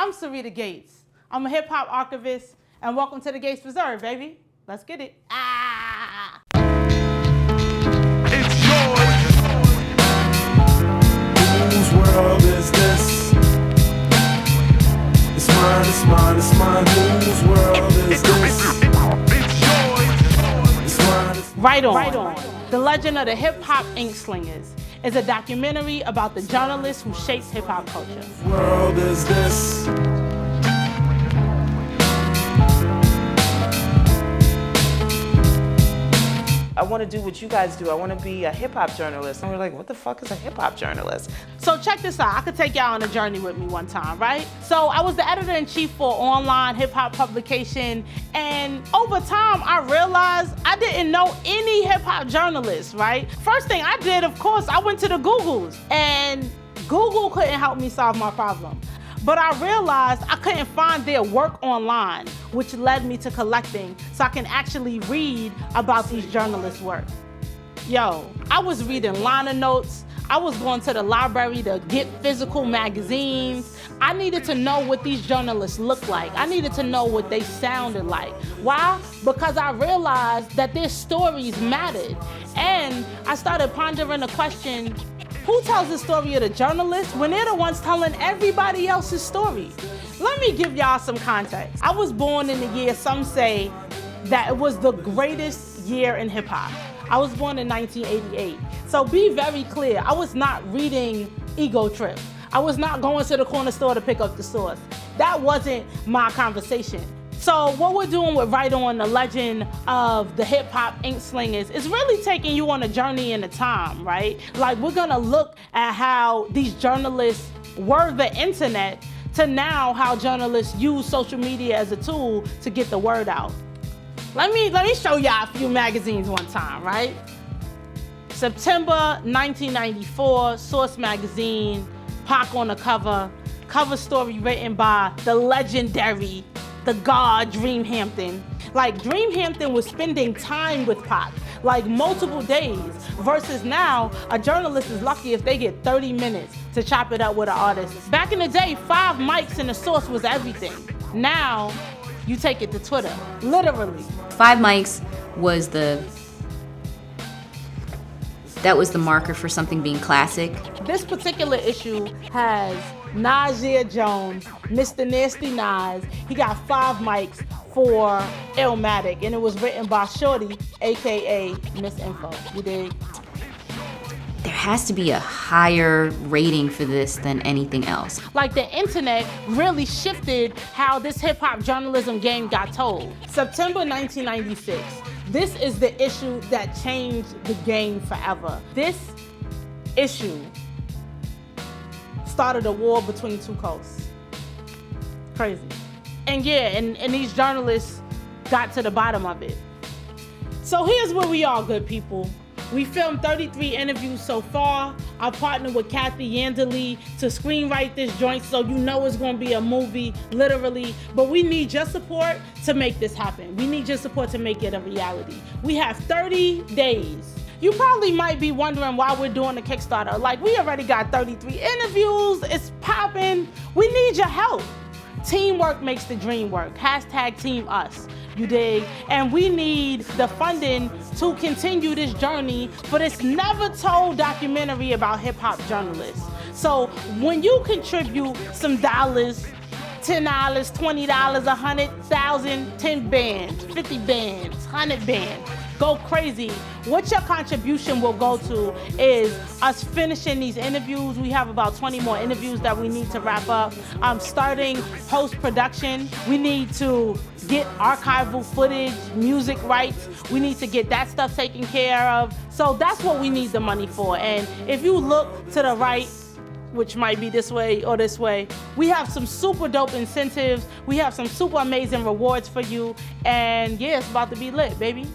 I'm Sarita Gates. I'm a hip-hop archivist, and welcome to the Gates Preserve, baby. Let's get it. Ah! It's yours. Whose world is this? It's mine, it's mine, it's mine. Whose world is this? It's yours. It's mine, it's mine. Right on. The Legend of the Hip-Hop Ink Slingers is a documentary about the journalists who shaped hip-hop culture. Whose world is this? I want to do what you guys do. I want to be a hip-hop journalist. And we're like, what the fuck is a hip-hop journalist? So check this out. I could take y'all on a journey with me one time, right? So I was the editor-in-chief for an online hip-hop publication, and over time, I realized I didn't know any hip-hop journalists, right? First thing I did, of course, I went to the Googles, and Google couldn't help me solve my problem. But I realized I couldn't find their work online, which led me to collecting so I can actually read about these journalists' work. Yo, I was reading liner notes. I was going to the library to get physical magazines. I needed to know what these journalists looked like. I needed to know what they sounded like. Why? Because I realized that their stories mattered. And I started pondering the question, who tells the story of the journalists when they're the ones telling everybody else's story? Let me give y'all some context. I was born in the year, some say, that it was the greatest year in hip hop. I was born in 1988. So be very clear, I was not reading Ego Trip. I was not going to the corner store to pick up the source. That wasn't my conversation. So what we're doing with Right On, the Legend of the Hip Hop Ink Slingers, is really taking you on a journey in the time, right? Like, we're gonna look at how these journalists were the internet to now how journalists use social media as a tool to get the word out. Let me show y'all a few magazines one time, right? September 1994, Source Magazine, Pac on the cover story written by the legendary the god Dream Hampton. Like, Dream Hampton was spending time with Pac, like multiple days, versus now, a journalist is lucky if they get 30 minutes to chop it up with an artist. Back in the day, 5 mics in the source was everything. Now, you take it to Twitter, literally. 5 mics was that was the marker for something being classic. This particular issue has Nasir Jones, Mr. Nasty Nas. He got 5 mics for Illmatic, and it was written by Shorty, AKA Miss Info. You dig? There has to be a higher rating for this than anything else. Like, the internet really shifted how this hip-hop journalism game got told. September 1996. This is the issue that changed the game forever. This issue started a war between two coasts. Crazy. And yeah, and these journalists got to the bottom of it. So here's where we are, good people. We filmed 33 interviews so far. I partnered with Kathy Yanderly to screenwrite this joint, so you know it's gonna be a movie, literally. But we need your support to make this happen. We need your support to make it a reality. We have 30 days. You probably might be wondering why we're doing the Kickstarter. Like, we already got 33 interviews, it's popping. We need your help. Teamwork makes the dream work. # Team Us, you dig? And we need the funding to continue this journey for this never told documentary about hip hop journalists. So when you contribute some dollars, $10, $20, 100,000, 10 bands, 50 bands, 100 bands, go crazy. What your contribution will go to is us finishing these interviews. We have about 20 more interviews that we need to wrap up. Starting post-production, we need to get archival footage, music rights. We need to get that stuff taken care of. So that's what we need the money for. And if you look to the right, which might be this way or this way, we have some super dope incentives. We have some super amazing rewards for you. And yeah, it's about to be lit, baby.